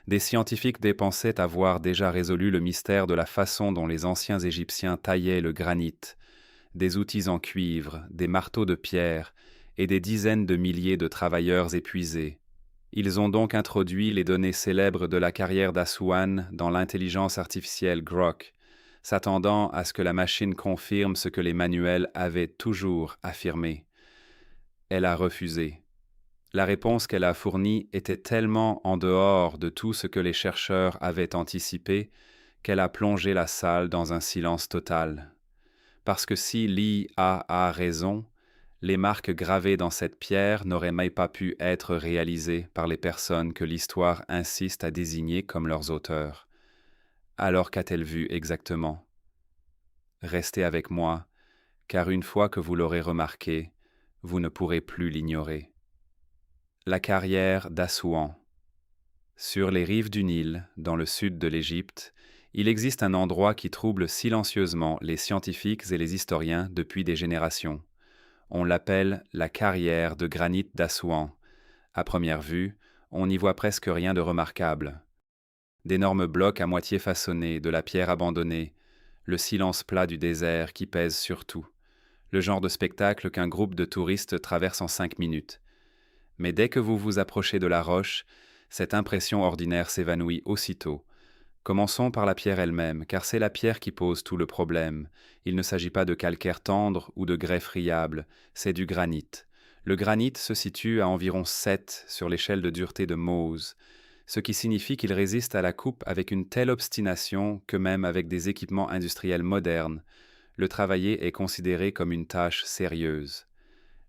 Des scientifiques pensaient avoir déjà résolu le mystère de la façon dont les anciens Égyptiens taillaient le granit, des outils en cuivre, des marteaux de pierre et des dizaines de milliers de travailleurs épuisés. Ils ont donc introduit les données célèbres de la carrière d'Aswan dans l'intelligence artificielle Grok, s'attendant à ce que la machine confirme ce que les manuels avaient toujours affirmé. Elle a refusé. La réponse qu'elle a fournie était tellement en dehors de tout ce que les chercheurs avaient anticipé qu'elle a plongé la salle dans un silence total. Parce que si l'IA a raison, les marques gravées dans cette pierre n'auraient même pas pu être réalisées par les personnes que l'histoire insiste à désigner comme leurs auteurs. Alors qu'a-t-elle vu exactement? Restez avec moi, car une fois que vous l'aurez remarqué, vous ne pourrez plus l'ignorer. La carrière d'Assouan. Sur les rives du Nil, dans le sud de l'Égypte, il existe un endroit qui trouble silencieusement les scientifiques et les historiens depuis des générations. On l'appelle la carrière de granit d'Assouan. À première vue, on n'y voit presque rien de remarquable. D'énormes blocs à moitié façonnés, de la pierre abandonnée, le silence plat du désert qui pèse sur tout, le genre de spectacle qu'un groupe de touristes traverse en 5 minutes. Mais dès que vous vous approchez de la roche, cette impression ordinaire s'évanouit aussitôt. Commençons par la pierre elle-même, car c'est la pierre qui pose tout le problème. Il ne s'agit pas de calcaire tendre ou de grès friable, c'est du granit. Le granit se situe à environ 7 sur l'échelle de dureté de Mohs, ce qui signifie qu'il résiste à la coupe avec une telle obstination que même avec des équipements industriels modernes, le travailler est considéré comme une tâche sérieuse.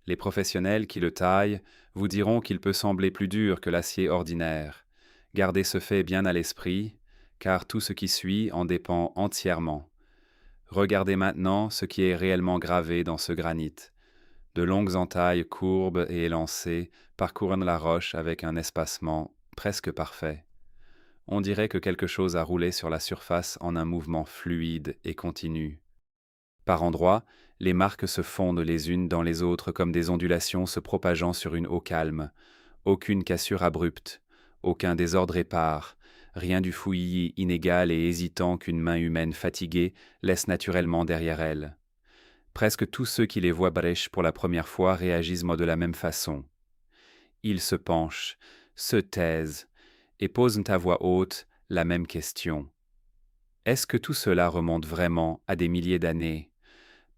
Les professionnels qui le taillent vous diront qu'il peut sembler plus dur que l'acier ordinaire. Gardez ce fait bien à l'esprit, car tout ce qui suit en dépend entièrement. Regardez maintenant ce qui est réellement gravé dans ce granit. De longues entailles courbes et élancées parcourent la roche avec un espacement presque parfait. On dirait que quelque chose a roulé sur la surface en un mouvement fluide et continu. Par endroits, les marques se fondent les unes dans les autres comme des ondulations se propageant sur une eau calme. Aucune cassure abrupte, aucun désordre épars, rien du fouillis inégal et hésitant qu'une main humaine fatiguée laisse naturellement derrière elle. Presque tous ceux qui les voient brèches pour la première fois réagissent de la même façon. Ils se penchent, se taisent et posent à voix haute la même question. Est-ce que tout cela remonte vraiment à des milliers d'années?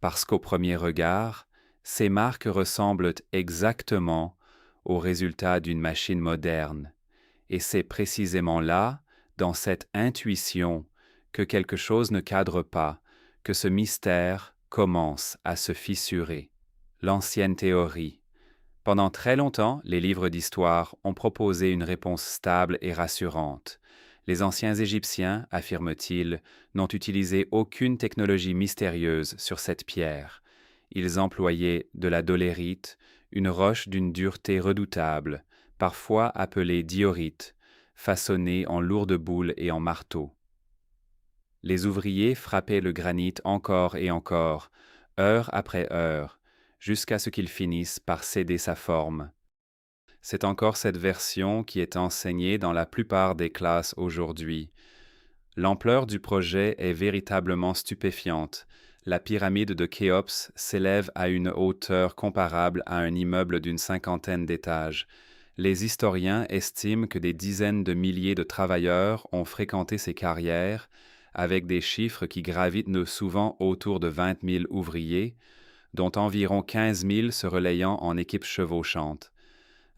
Parce qu'au premier regard, ces marques ressemblent exactement au résultat d'une machine moderne. Et c'est précisément là, dans cette intuition, que quelque chose ne cadre pas, que ce mystère commence à se fissurer. L'ancienne théorie. Pendant très longtemps, les livres d'histoire ont proposé une réponse stable et rassurante. Les anciens Égyptiens, affirment-ils, n'ont utilisé aucune technologie mystérieuse sur cette pierre. Ils employaient de la dolérite, une roche d'une dureté redoutable, parfois appelée diorite, façonnée en lourdes boules et en marteaux. Les ouvriers frappaient le granit encore et encore, heure après heure, jusqu'à ce qu'il finisse par céder sa forme. C'est encore cette version qui est enseignée dans la plupart des classes aujourd'hui. L'ampleur du projet est véritablement stupéfiante. La pyramide de Khéops s'élève à une hauteur comparable à un immeuble d'une 50aine d'étages. Les historiens estiment que des dizaines de milliers de travailleurs ont fréquenté ces carrières, avec des chiffres qui gravitent souvent autour de 20 000 ouvriers, dont environ 15 000 se relayant en équipes chevauchantes.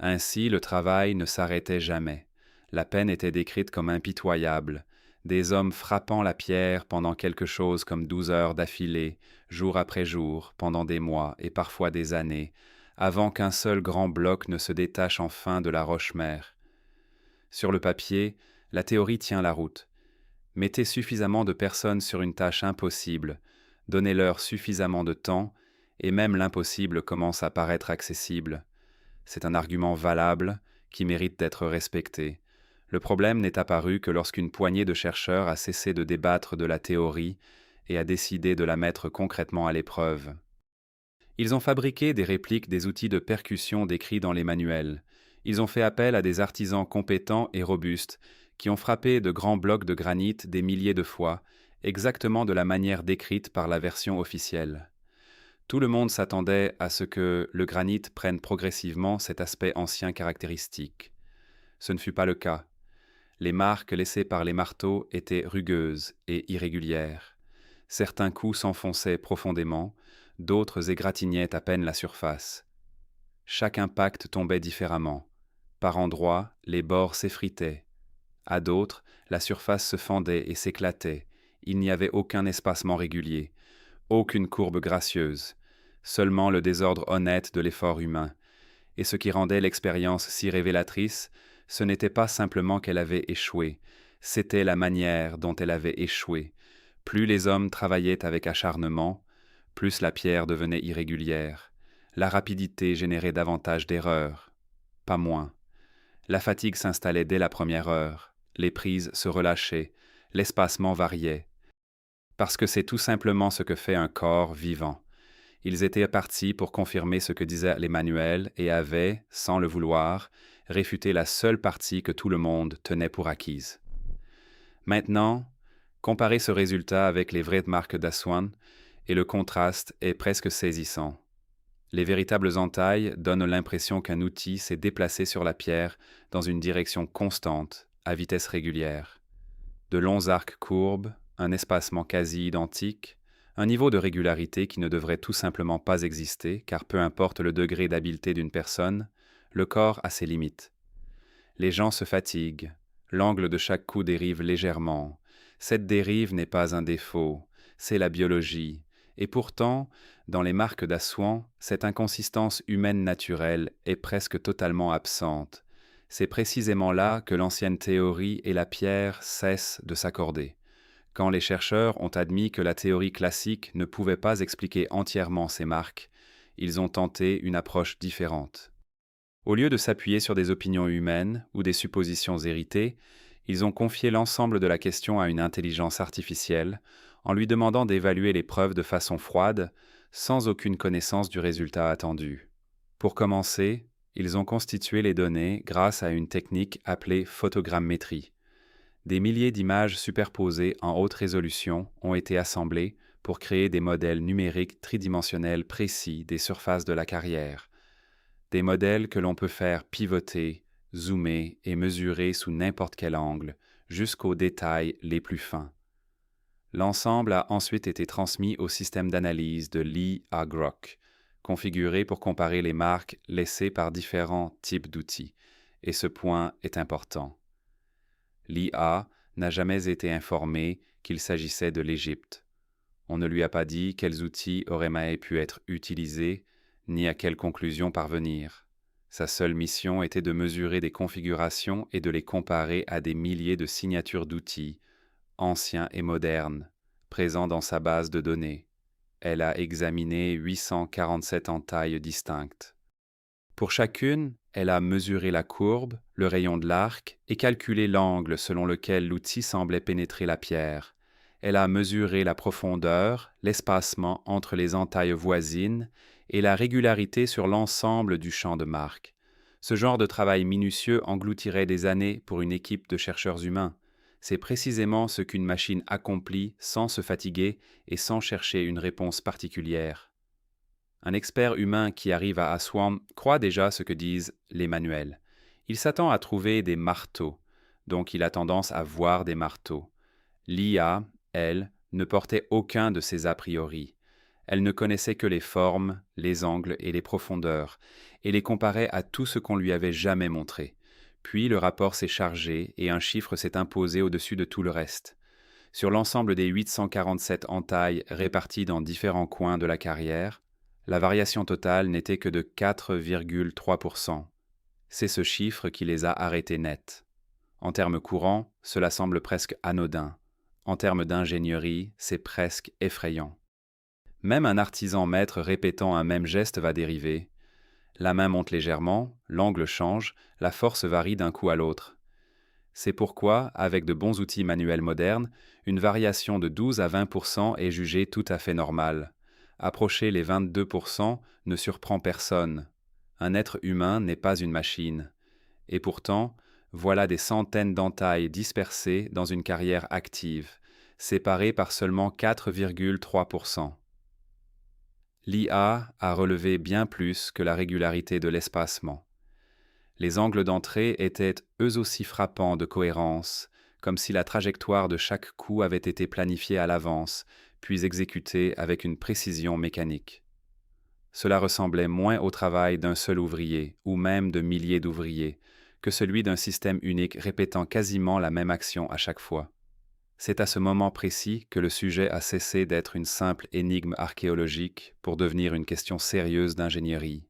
Ainsi, le travail ne s'arrêtait jamais. La peine était décrite comme impitoyable. Des hommes frappant la pierre pendant quelque chose comme 12 heures d'affilée, jour après jour, pendant des mois et parfois des années, avant qu'un seul grand bloc ne se détache enfin de la roche-mère. Sur le papier, la théorie tient la route. Mettez suffisamment de personnes sur une tâche impossible, donnez-leur suffisamment de temps, et même l'impossible commence à paraître accessible. C'est un argument valable qui mérite d'être respecté. Le problème n'est apparu que lorsqu'une poignée de chercheurs a cessé de débattre de la théorie et a décidé de la mettre concrètement à l'épreuve. Ils ont fabriqué des répliques des outils de percussion décrits dans les manuels. Ils ont fait appel à des artisans compétents et robustes qui ont frappé de grands blocs de granit des milliers de fois, exactement de la manière décrite par la version officielle. Tout le monde s'attendait à ce que le granit prenne progressivement cet aspect ancien caractéristique. Ce ne fut pas le cas. Les marques laissées par les marteaux étaient rugueuses et irrégulières. Certains coups s'enfonçaient profondément, d'autres égratignaient à peine la surface. Chaque impact tombait différemment. Par endroits, les bords s'effritaient. À d'autres, la surface se fendait et s'éclatait. Il n'y avait aucun espacement régulier, aucune courbe gracieuse, seulement le désordre honnête de l'effort humain. Et ce qui rendait l'expérience si révélatrice, ce n'était pas simplement qu'elle avait échoué, c'était la manière dont elle avait échoué. Plus les hommes travaillaient avec acharnement, plus la pierre devenait irrégulière. La rapidité générait davantage d'erreurs, pas moins. La fatigue s'installait dès la première heure, les prises se relâchaient, l'espacement variait. Parce que c'est tout simplement ce que fait un corps vivant. Ils étaient partis pour confirmer ce que disaient les manuels et avaient, sans le vouloir, réfuté la seule partie que tout le monde tenait pour acquise. Maintenant, comparez ce résultat avec les vraies marques d'Aswan, et le contraste est presque saisissant. Les véritables entailles donnent l'impression qu'un outil s'est déplacé sur la pierre dans une direction constante, à vitesse régulière. De longs arcs courbes, un espacement quasi identique, un niveau de régularité qui ne devrait tout simplement pas exister, car peu importe le degré d'habileté d'une personne, le corps a ses limites. Les gens se fatiguent, l'angle de chaque coup dérive légèrement. Cette dérive n'est pas un défaut, c'est la biologie, et pourtant, dans les marques d'Aswan, cette inconsistance humaine naturelle est presque totalement absente. C'est précisément là que l'ancienne théorie et la pierre cessent de s'accorder. Quand les chercheurs ont admis que la théorie classique ne pouvait pas expliquer entièrement ces marques, ils ont tenté une approche différente. Au lieu de s'appuyer sur des opinions humaines ou des suppositions héritées, ils ont confié l'ensemble de la question à une intelligence artificielle en lui demandant d'évaluer les preuves de façon froide, sans aucune connaissance du résultat attendu. Pour commencer, ils ont constitué les données grâce à une technique appelée photogrammétrie. Des milliers d'images superposées en haute résolution ont été assemblées pour créer des modèles numériques tridimensionnels précis des surfaces de la carrière. Des modèles que l'on peut faire pivoter, zoomer et mesurer sous n'importe quel angle, jusqu'aux détails les plus fins. L'ensemble a ensuite été transmis au système d'analyse de Lee A. Grok, configuré pour comparer les marques laissées par différents types d'outils, et ce point est important. L'IA n'a jamais été informé qu'il s'agissait de l'Égypte. On ne lui a pas dit quels outils auraient pu être utilisés, ni à quelle conclusion parvenir. Sa seule mission était de mesurer des configurations et de les comparer à des milliers de signatures d'outils, anciens et modernes, présents dans sa base de données. Elle a examiné 847 entailles distinctes. Pour chacune, elle a mesuré la courbe, le rayon de l'arc et calculé l'angle selon lequel l'outil semblait pénétrer la pierre. Elle a mesuré la profondeur, l'espacement entre les entailles voisines et la régularité sur l'ensemble du champ de marque. Ce genre de travail minutieux engloutirait des années pour une équipe de chercheurs humains. C'est précisément ce qu'une machine accomplit sans se fatiguer et sans chercher une réponse particulière. Un expert humain qui arrive à Aswan croit déjà ce que disent les manuels. Il s'attend à trouver des marteaux, donc il a tendance à voir des marteaux. L'IA, elle, ne portait aucun de ces a priori. Elle ne connaissait que les formes, les angles et les profondeurs, et les comparait à tout ce qu'on lui avait jamais montré. Puis le rapport s'est chargé et un chiffre s'est imposé au-dessus de tout le reste. Sur l'ensemble des 847 entailles réparties dans différents coins de la carrière, la variation totale n'était que de 4,3%. C'est ce chiffre qui les a arrêtés nets. En termes courants, cela semble presque anodin. En termes d'ingénierie, c'est presque effrayant. Même un artisan maître répétant un même geste va dériver. La main monte légèrement, l'angle change, la force varie d'un coup à l'autre. C'est pourquoi, avec de bons outils manuels modernes, une variation de 12 à 20% est jugée tout à fait normale. Approcher les 22% ne surprend personne. Un être humain n'est pas une machine. Et pourtant, Voilà des centaines d'entailles dispersées dans une carrière active, séparées par seulement 4,3%. L'IA a relevé bien plus que la régularité de l'espacement. Les angles d'entrée étaient eux aussi frappants de cohérence, comme si la trajectoire de chaque coup avait été planifiée à l'avance, puis exécutée avec une précision mécanique. Cela ressemblait moins au travail d'un seul ouvrier, ou même de milliers d'ouvriers, que celui d'un système unique répétant quasiment la même action à chaque fois. C'est à ce moment précis que le sujet a cessé d'être une simple énigme archéologique pour devenir une question sérieuse d'ingénierie.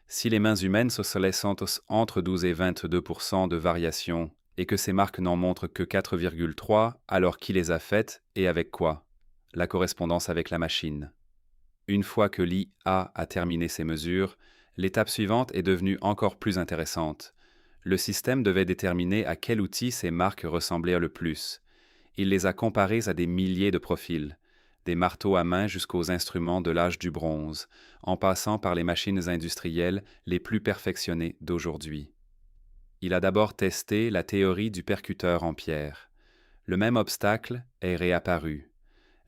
Si les mains humaines sentent entre 12 et 22% de variation et que ces marques n'en montrent que 4,3, alors qui les a faites et avec quoi? La correspondance avec la machine. Une fois que l'IA a terminé ses mesures, l'étape suivante est devenue encore plus intéressante. Le système devait déterminer à quel outil ces marques ressemblaient le plus. Il les a comparées à des milliers de profils, des marteaux à main jusqu'aux instruments de l'âge du bronze, en passant par les machines industrielles les plus perfectionnées d'aujourd'hui. Il a d'abord testé la théorie du percuteur en pierre. Le même obstacle est réapparu.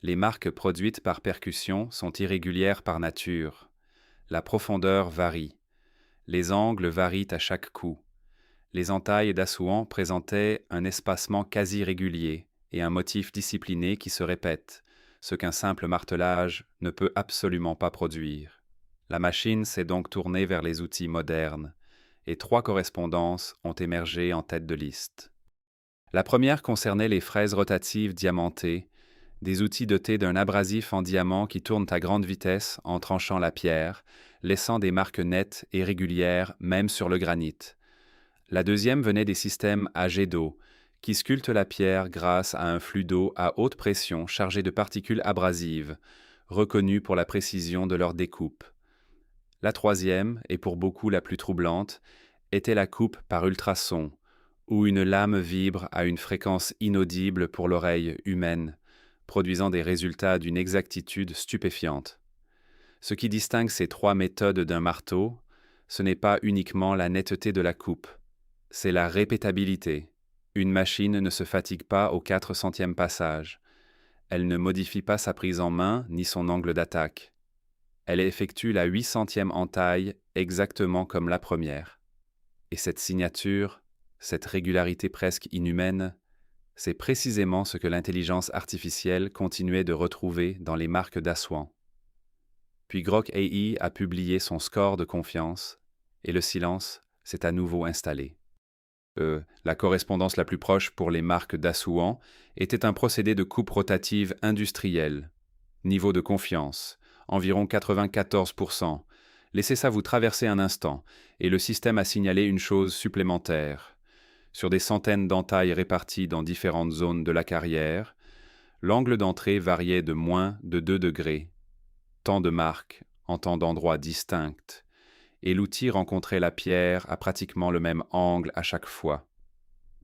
Les marques produites par percussion sont irrégulières par nature. La profondeur varie. Les angles varient à chaque coup. Les entailles d'Assouan présentaient un espacement quasi régulier et un motif discipliné qui se répète, ce qu'un simple martelage ne peut absolument pas produire. La machine s'est donc tournée vers les outils modernes, et 3 correspondances ont émergé en tête de liste. La première concernait les fraises rotatives diamantées, des outils dotés d'un abrasif en diamant qui tourne à grande vitesse en tranchant la pierre, laissant des marques nettes et régulières même sur le granit. La deuxième venait des systèmes à jet d'eau, qui sculptent la pierre grâce à un flux d'eau à haute pression chargé de particules abrasives, reconnues pour la précision de leur découpe. La troisième, et pour beaucoup la plus troublante, était la coupe par ultrasons, où une lame vibre à une fréquence inaudible pour l'oreille humaine, produisant des résultats d'une exactitude stupéfiante. Ce qui distingue ces 3 méthodes d'un marteau, ce n'est pas uniquement la netteté de la coupe, c'est la répétabilité. Une machine ne se fatigue pas au 400e passage. Elle ne modifie pas sa prise en main ni son angle d'attaque. Elle effectue la 800e entaille exactement comme la première. Et cette signature, cette régularité presque inhumaine, c'est précisément ce que l'intelligence artificielle continuait de retrouver dans les marques d'Assouan. Puis Grok AI a publié son score de confiance, et le silence s'est à nouveau installé. La correspondance la plus proche pour les marques d'Assouan était un procédé de coupe rotative industrielle. Niveau de confiance, environ 94%. Laissez ça vous traverser un instant, et le système a signalé une chose supplémentaire. Sur des centaines d'entailles réparties dans différentes zones de la carrière, l'angle d'entrée variait de moins de 2 degrés. Tant de marques, en tant d'endroits distincts, et l'outil rencontrait la pierre à pratiquement le même angle à chaque fois.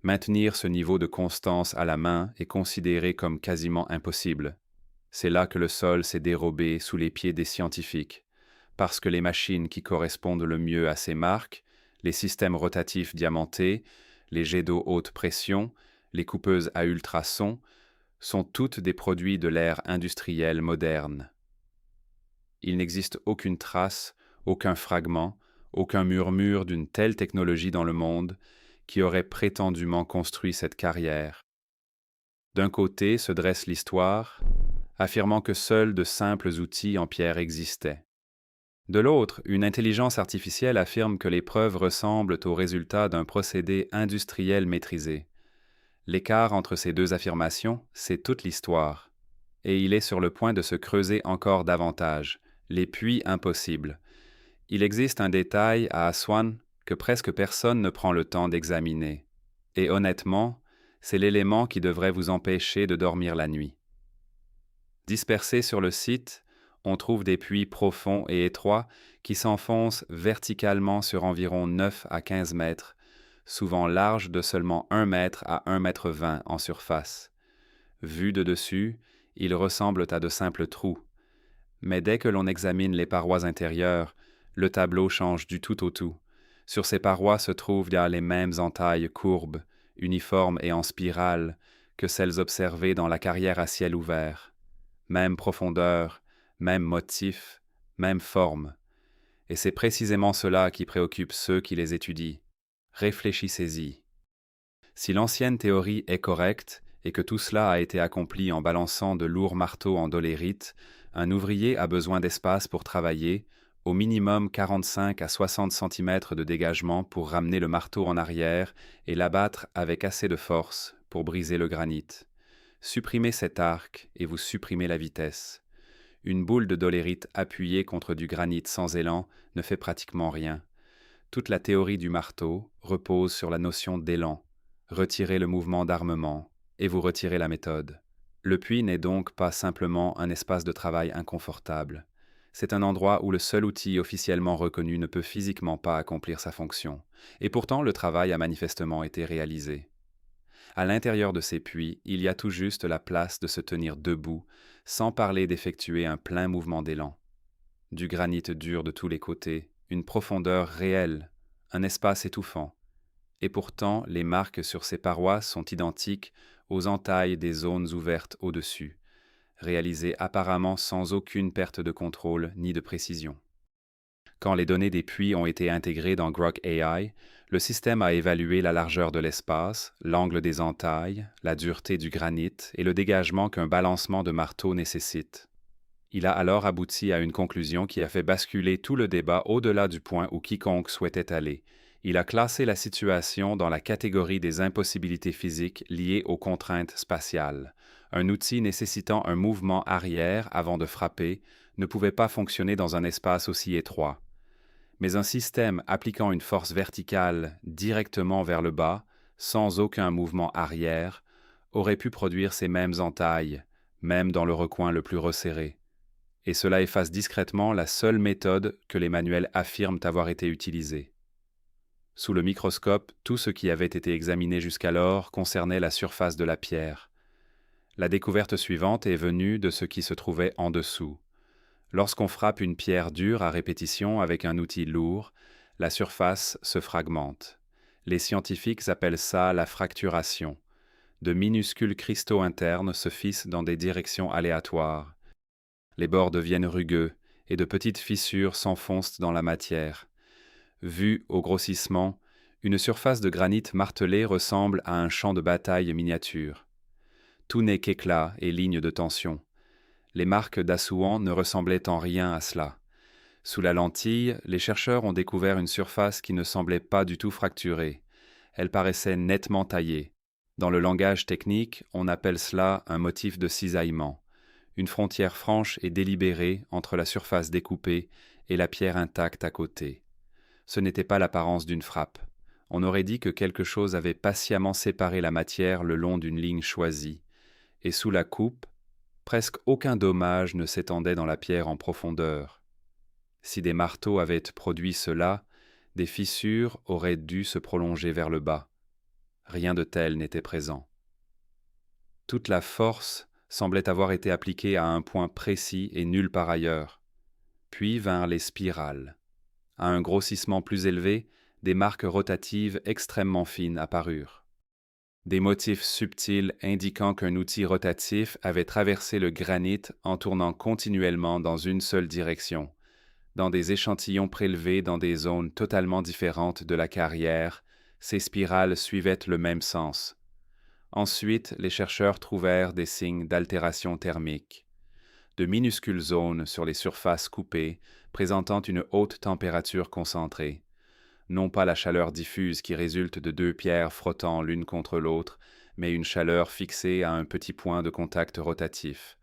Maintenir ce niveau de constance à la main est considéré comme quasiment impossible. C'est là que le sol s'est dérobé sous les pieds des scientifiques, parce que les machines qui correspondent le mieux à ces marques, les systèmes rotatifs diamantés, les jets d'eau haute pression, les coupeuses à ultrasons, sont toutes des produits de l'ère industrielle moderne. Il n'existe aucune trace, aucun fragment, aucun murmure d'une telle technologie dans le monde qui aurait prétendument construit cette carrière. D'un côté se dresse l'histoire, affirmant que seuls de simples outils en pierre existaient. De l'autre, une intelligence artificielle affirme que les preuves ressemblent au résultat d'un procédé industriel maîtrisé. L'écart entre ces deux affirmations, c'est toute l'histoire. Et il est sur le point de se creuser encore davantage, les puits impossibles. Il existe un détail à Aswan que presque personne ne prend le temps d'examiner. Et honnêtement, c'est l'élément qui devrait vous empêcher de dormir la nuit. Dispersés sur le site, on trouve des puits profonds et étroits qui s'enfoncent verticalement sur environ 9 à 15 mètres, souvent larges de seulement 1 mètre à 1,20 mètre en surface. Vus de dessus, ils ressemblent à de simples trous. Mais dès que l'on examine les parois intérieures, le tableau change du tout au tout. Sur ces parois se trouvent les mêmes entailles courbes, uniformes et en spirale que celles observées dans la carrière à ciel ouvert. Même profondeur, même motif, même forme. Et c'est précisément cela qui préoccupe ceux qui les étudient. Réfléchissez-y. Si l'ancienne théorie est correcte et que tout cela a été accompli en balançant de lourds marteaux en dolérite, un ouvrier a besoin d'espace pour travailler, au minimum 45 à 60 cm de dégagement pour ramener le marteau en arrière et l'abattre avec assez de force pour briser le granit. Supprimez cet arc et vous supprimez la vitesse. Une boule de dolérite appuyée contre du granit sans élan ne fait pratiquement rien. Toute la théorie du marteau repose sur la notion d'élan. Retirez le mouvement d'armement et vous retirez la méthode. Le puits n'est donc pas simplement un espace de travail inconfortable. C'est un endroit où le seul outil officiellement reconnu ne peut physiquement pas accomplir sa fonction. Et pourtant, le travail a manifestement été réalisé. À l'intérieur de ces puits, il y a tout juste la place de se tenir debout, sans parler d'effectuer un plein mouvement d'élan. Du granit dur de tous les côtés, une profondeur réelle, un espace étouffant. Et pourtant, les marques sur ces parois sont identiques aux entailles des zones ouvertes au-dessus, réalisées apparemment sans aucune perte de contrôle ni de précision. Quand les données des puits ont été intégrées dans Grok AI, le système a évalué la largeur de l'espace, l'angle des entailles, la dureté du granit et le dégagement qu'un balancement de marteau nécessite. Il a alors abouti à une conclusion qui a fait basculer tout le débat au-delà du point où quiconque souhaitait aller. Il a classé la situation dans la catégorie des impossibilités physiques liées aux contraintes spatiales. Un outil nécessitant un mouvement arrière avant de frapper ne pouvait pas fonctionner dans un espace aussi étroit. Mais un système appliquant une force verticale directement vers le bas, sans aucun mouvement arrière, aurait pu produire ces mêmes entailles, même dans le recoin le plus resserré. Et cela efface discrètement la seule méthode que les manuels affirment avoir été utilisée. Sous le microscope, tout ce qui avait été examiné jusqu'alors concernait la surface de la pierre. La découverte suivante est venue de ce qui se trouvait en dessous. Lorsqu'on frappe une pierre dure à répétition avec un outil lourd, la surface se fragmente. Les scientifiques appellent ça la fracturation. De minuscules cristaux internes se fissent dans des directions aléatoires. Les bords deviennent rugueux et de petites fissures s'enfoncent dans la matière. Vue au grossissement, une surface de granit martelé ressemble à un champ de bataille miniature. Tout n'est qu'éclat et lignes de tension. Les marques d'Assouan ne ressemblaient en rien à cela. Sous la lentille, les chercheurs ont découvert une surface qui ne semblait pas du tout fracturée. Elle paraissait nettement taillée. Dans le langage technique, on appelle cela un motif de cisaillement, une frontière franche et délibérée entre la surface découpée et la pierre intacte à côté. Ce n'était pas l'apparence d'une frappe. On aurait dit que quelque chose avait patiemment séparé la matière le long d'une ligne choisie, et sous la coupe, presque aucun dommage ne s'étendait dans la pierre en profondeur. Si des marteaux avaient produit cela, des fissures auraient dû se prolonger vers le bas. Rien de tel n'était présent. Toute la force semblait avoir été appliquée à un point précis et nulle part ailleurs. Puis vinrent les spirales. À un grossissement plus élevé, des marques rotatives extrêmement fines apparurent. Des motifs subtils indiquant qu'un outil rotatif avait traversé le granit en tournant continuellement dans une seule direction. Dans des échantillons prélevés dans des zones totalement différentes de la carrière, ces spirales suivaient le même sens. Ensuite, les chercheurs trouvèrent des signes d'altération thermique. De minuscules zones sur les surfaces coupées, présentant une haute température concentrée. Non pas la chaleur diffuse qui résulte de deux pierres frottant l'une contre l'autre, mais une chaleur fixée à un petit point de contact rotatif.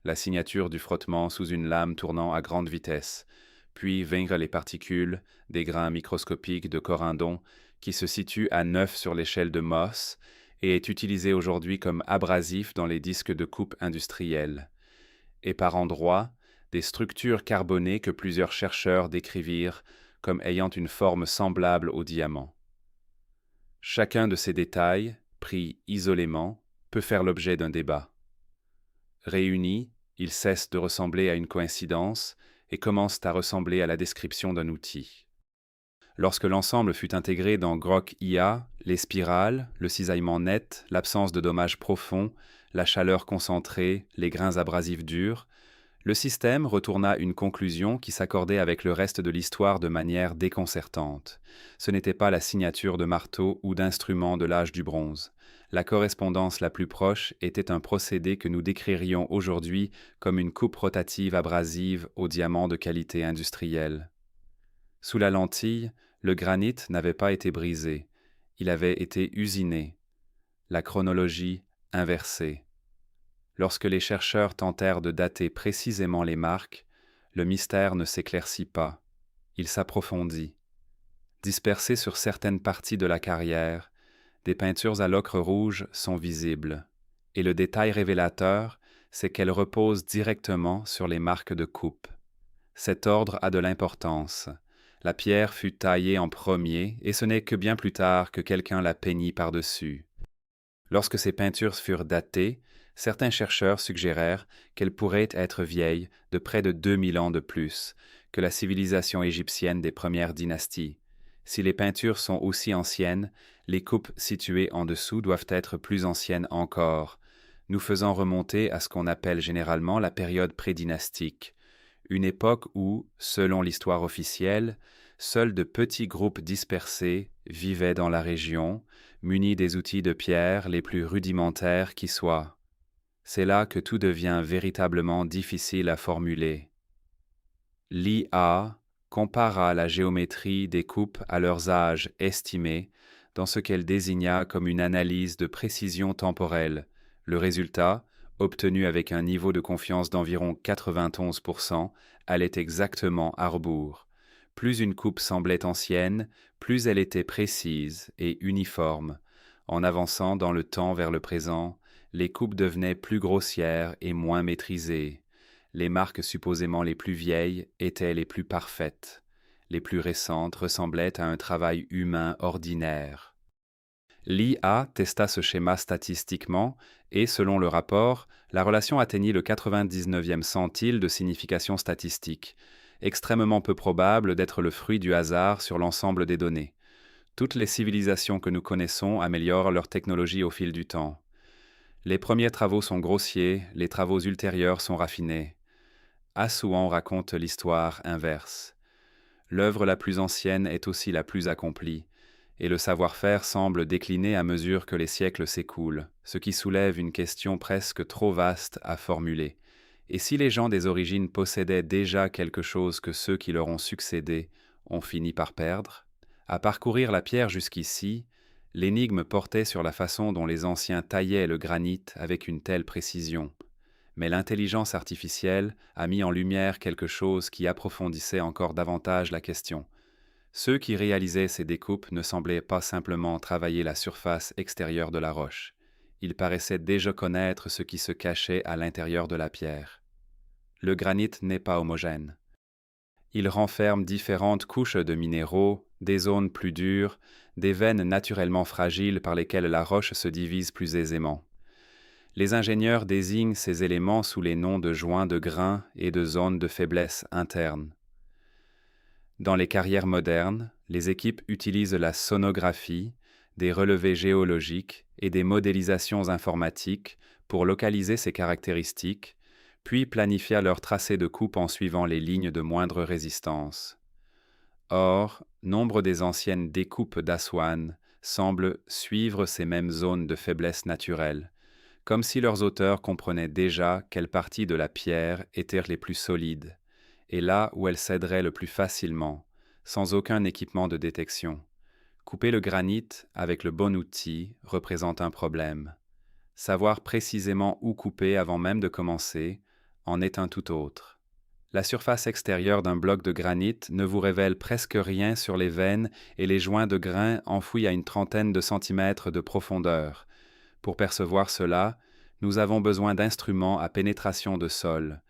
La signature du frottement sous une lame tournant à grande vitesse, puis vinrent les particules, des grains microscopiques de corindon, qui se situent à 9 sur l'échelle de Mohs et est utilisé aujourd'hui comme abrasif dans les disques de coupe industriels. Et par endroits, des structures carbonées que plusieurs chercheurs décrivirent comme ayant une forme semblable au diamant. Chacun de ces détails, pris isolément, peut faire l'objet d'un débat. Réunis, ils cessent de ressembler à une coïncidence et commencent à ressembler à la description d'un outil. Lorsque l'ensemble fut intégré dans Grok IA, les spirales, le cisaillement net, l'absence de dommages profonds, la chaleur concentrée, les grains abrasifs durs, le système retourna une conclusion qui s'accordait avec le reste de l'histoire de manière déconcertante. Ce n'était pas la signature de marteau ou d'instrument de l'âge du bronze. La correspondance la plus proche était un procédé que nous décririons aujourd'hui comme une coupe rotative abrasive au diamant de qualité industrielle. Sous la lentille, le granit n'avait pas été brisé, il avait été usiné. La chronologie inversée. Lorsque les chercheurs tentèrent de dater précisément les marques, le mystère ne s'éclaircit pas, il s'approfondit. Dispersées sur certaines parties de la carrière, des peintures à l'ocre rouge sont visibles, et le détail révélateur, c'est qu'elles reposent directement sur les marques de coupe. Cet ordre a de l'importance. La pierre fut taillée en premier, et ce n'est que bien plus tard que quelqu'un la peignit par-dessus. Lorsque ces peintures furent datées, certains chercheurs suggérèrent qu'elles pourraient être vieilles de près de 2000 ans de plus que la civilisation égyptienne des premières dynasties. Si les peintures sont aussi anciennes, les coupes situées en dessous doivent être plus anciennes encore, nous faisant remonter à ce qu'on appelle généralement la période prédynastique, une époque où, selon l'histoire officielle, seuls de petits groupes dispersés vivaient dans la région, munis des outils de pierre les plus rudimentaires qui soient. C'est là que tout devient véritablement difficile à formuler. L'IA compara la géométrie des coupes à leurs âges estimés dans ce qu'elle désigna comme une analyse de précision temporelle. Le résultat, obtenu avec un niveau de confiance d'environ 91%, allait exactement à rebours. Plus une coupe semblait ancienne, plus elle était précise et uniforme. En avançant dans le temps vers le présent, les coupes devenaient plus grossières et moins maîtrisées. Les marques supposément les plus vieilles étaient les plus parfaites. Les plus récentes ressemblaient à un travail humain ordinaire. L'IA testa ce schéma statistiquement et, selon le rapport, la relation atteignit le 99e centile de signification statistique, extrêmement peu probable d'être le fruit du hasard sur l'ensemble des données. Toutes les civilisations que nous connaissons améliorent leur technologie au fil du temps. Les premiers travaux sont grossiers, les travaux ultérieurs sont raffinés. Assouan raconte l'histoire inverse. L'œuvre la plus ancienne est aussi la plus accomplie, et le savoir-faire semble décliner à mesure que les siècles s'écoulent, ce qui soulève une question presque trop vaste à formuler. Et si les gens des origines possédaient déjà quelque chose que ceux qui leur ont succédé ont fini par perdre? À parcourir la pierre jusqu'ici, l'énigme portait sur la façon dont les anciens taillaient le granit avec une telle précision. Mais l'intelligence artificielle a mis en lumière quelque chose qui approfondissait encore davantage la question. Ceux qui réalisaient ces découpes ne semblaient pas simplement travailler la surface extérieure de la roche. Ils paraissaient déjà connaître ce qui se cachait à l'intérieur de la pierre. Le granit n'est pas homogène. Il renferme différentes couches de minéraux, des zones plus dures, des veines naturellement fragiles par lesquelles la roche se divise plus aisément. Les ingénieurs désignent ces éléments sous les noms de joints de grains et de zones de faiblesse interne. Dans les carrières modernes, les équipes utilisent la sonographie, des relevés géologiques et des modélisations informatiques pour localiser ces caractéristiques, puis planifier leur tracé de coupe en suivant les lignes de moindre résistance. Or, nombre des anciennes découpes d'Aswan semblent suivre ces mêmes zones de faiblesse naturelle, comme si leurs auteurs comprenaient déjà quelles parties de la pierre étaient les plus solides, et là où elles céderaient le plus facilement, sans aucun équipement de détection. Couper le granit avec le bon outil représente un problème. Savoir précisément où couper avant même de commencer en est un tout autre. La surface extérieure d'un bloc de granit ne vous révèle presque rien sur les veines et les joints de grains enfouis à une trentaine de centimètres de profondeur. Pour percevoir cela, nous avons besoin d'instruments à pénétration de sol.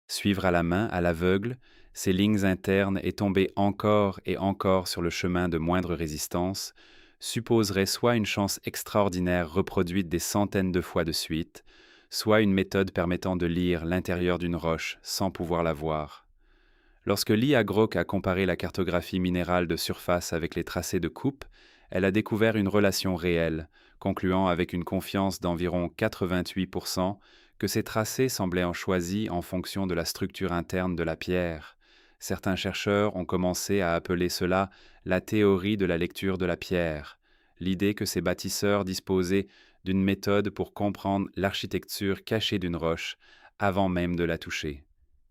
Suivre à la main, à l'aveugle, ces lignes internes et tomber encore et encore sur le chemin de moindre résistance supposerait soit une chance extraordinaire reproduite des centaines de fois de suite, soit une méthode permettant de lire l'intérieur d'une roche sans pouvoir la voir. Lorsque Lia Grock a comparé la cartographie minérale de surface avec les tracés de coupe, elle a découvert une relation réelle, concluant avec une confiance d'environ 88% que ces tracés semblaient en choisis en fonction de la structure interne de la pierre. Certains chercheurs ont commencé à appeler cela la théorie de la lecture de la pierre, l'idée que ces bâtisseurs disposaient d'une méthode pour comprendre l'architecture cachée d'une roche avant même de la toucher.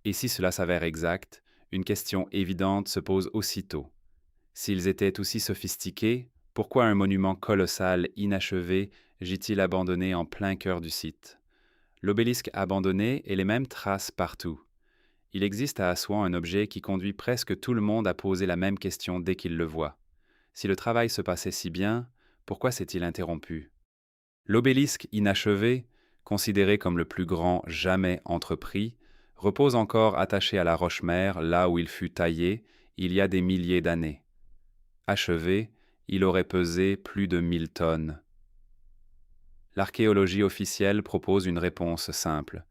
Et si cela s'avère exact, une question évidente se pose aussitôt. S'ils étaient aussi sophistiqués, pourquoi un monument colossal inachevé gît-il abandonné en plein cœur du site? L'obélisque abandonné et les mêmes traces partout. Il existe à Assouan un objet qui conduit presque tout le monde à poser la même question dès qu'il le voit. Si le travail se passait si bien, pourquoi s'est-il interrompu? L'obélisque inachevé, considéré comme le plus grand jamais entrepris, repose encore attaché à la roche-mère là où il fut taillé il y a des milliers d'années. Achevé, il aurait pesé plus de 1000 tonnes. L'archéologie officielle propose une réponse simple.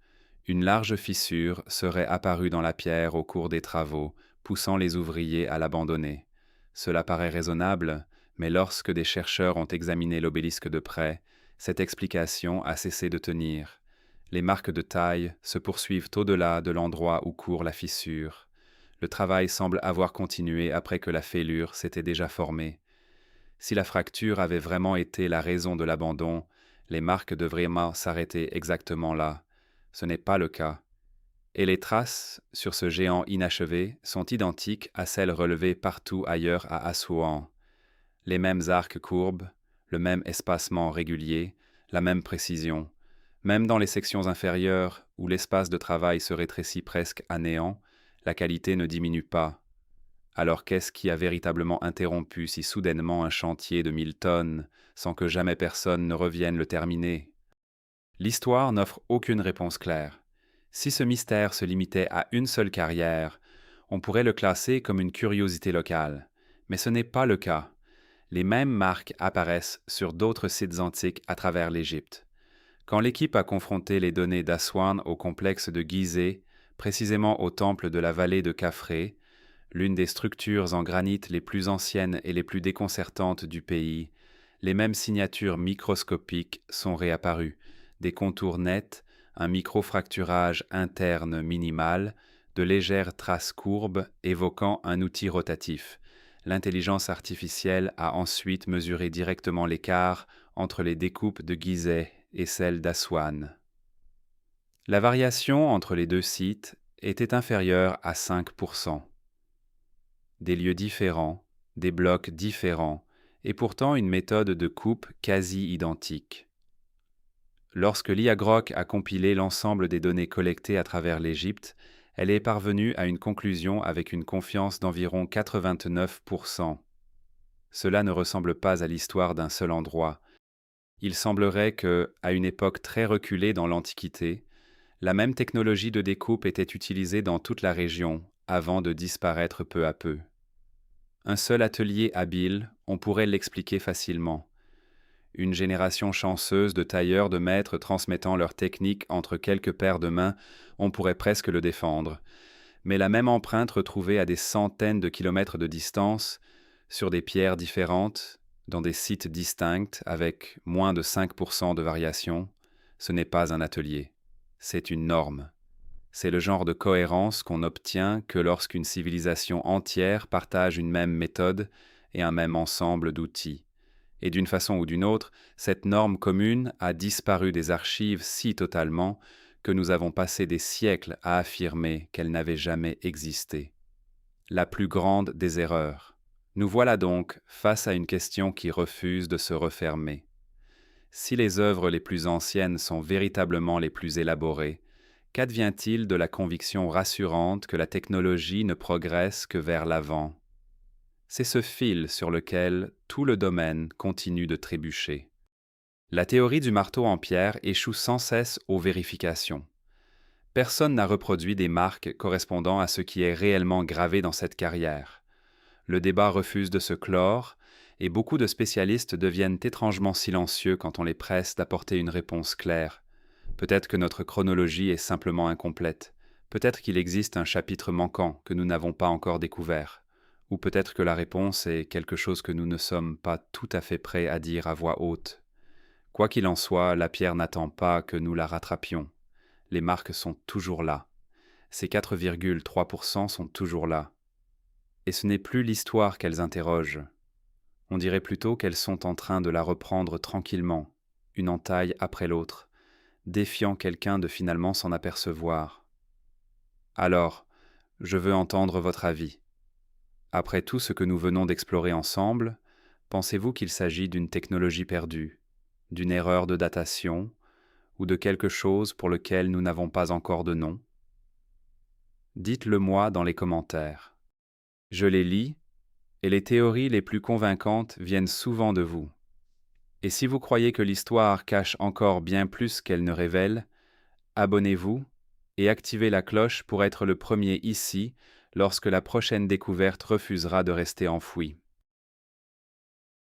Une large fissure serait apparue dans la pierre au cours des travaux, poussant les ouvriers à l'abandonner. Cela paraît raisonnable, mais lorsque des chercheurs ont examiné l'obélisque de près, cette explication a cessé de tenir. Les marques de taille se poursuivent au-delà de l'endroit où court la fissure. Le travail semble avoir continué après que la fêlure s'était déjà formée. Si la fracture avait vraiment été la raison de l'abandon, les marques devraient s'arrêter exactement là. Ce n'est pas le cas. Et les traces sur ce géant inachevé sont identiques à celles relevées partout ailleurs à Assouan. Les mêmes arcs courbes, le même espacement régulier, la même précision. Même dans les sections inférieures, où l'espace de travail se rétrécit presque à néant, la qualité ne diminue pas. Alors qu'est-ce qui a véritablement interrompu si soudainement un chantier de 1000 tonnes, sans que jamais personne ne revienne le terminer? L'histoire n'offre aucune réponse claire. Si ce mystère se limitait à une seule carrière, on pourrait le classer comme une curiosité locale. Mais ce n'est pas le cas. Les mêmes marques apparaissent sur d'autres sites antiques à travers l'Égypte. Quand l'équipe a confronté les données d'Aswan au complexe de Gizeh, précisément au temple de la vallée de Khafré, l'une des structures en granit les plus anciennes et les plus déconcertantes du pays, les mêmes signatures microscopiques sont réapparues, des contours nets, un microfracturage interne minimal, de légères traces courbes évoquant un outil rotatif. L'intelligence artificielle a ensuite mesuré directement l'écart entre les découpes de Gizeh et celles d'Aswan. La variation entre les deux sites était inférieure à 5%. Des lieux différents, des blocs différents, et pourtant une méthode de coupe quasi identique. Lorsque l'IA Grock a compilé l'ensemble des données collectées à travers l'Égypte, elle est parvenue à une conclusion avec une confiance d'environ 89%. Cela ne ressemble pas à l'histoire d'un seul endroit. Il semblerait que, à une époque très reculée dans l'Antiquité, la même technologie de découpe était utilisée dans toute la région, avant de disparaître peu à peu. Un seul atelier habile, on pourrait l'expliquer facilement. Une génération chanceuse de tailleurs de maîtres transmettant leur technique entre quelques paires de mains, on pourrait presque le défendre. Mais la même empreinte retrouvée à des centaines de kilomètres de distance, sur des pierres différentes, dans des sites distincts, avec moins de 5% de variation, ce n'est pas un atelier, c'est une norme. C'est le genre de cohérence qu'on obtient que lorsqu'une civilisation entière partage une même méthode et un même ensemble d'outils. Et d'une façon ou d'une autre, cette norme commune a disparu des archives si totalement que nous avons passé des siècles à affirmer qu'elle n'avait jamais existé. La plus grande des erreurs. Nous voilà donc face à une question qui refuse de se refermer. Si les œuvres les plus anciennes sont véritablement les plus élaborées, qu'advient-il de la conviction rassurante que la technologie ne progresse que vers l'avant? C'est ce fil sur lequel tout le domaine continue de trébucher. La théorie du marteau en pierre échoue sans cesse aux vérifications. Personne n'a reproduit des marques correspondant à ce qui est réellement gravé dans cette carrière. Le débat refuse de se clore, et beaucoup de spécialistes deviennent étrangement silencieux quand on les presse d'apporter une réponse claire. Peut-être que notre chronologie est simplement incomplète. Peut-être qu'il existe un chapitre manquant que nous n'avons pas encore découvert, ou peut-être que la réponse est quelque chose que nous ne sommes pas tout à fait prêts à dire à voix haute. Quoi qu'il en soit, la pierre n'attend pas que nous la rattrapions. Les marques sont toujours là. Ces 4,3% sont toujours là. Et ce n'est plus l'histoire qu'elles interrogent. On dirait plutôt qu'elles sont en train de la reprendre tranquillement, une entaille après l'autre, défiant quelqu'un de finalement s'en apercevoir. Alors, je veux entendre votre avis. Après tout ce que nous venons d'explorer ensemble, pensez-vous qu'il s'agit d'une technologie perdue, d'une erreur de datation, ou de quelque chose pour lequel nous n'avons pas encore de nom? Dites-le moi dans les commentaires. Je les lis, et les théories les plus convaincantes viennent souvent de vous. Et si vous croyez que l'histoire cache encore bien plus qu'elle ne révèle, abonnez-vous et activez la cloche pour être le premier ici lorsque la prochaine découverte refusera de rester enfouie.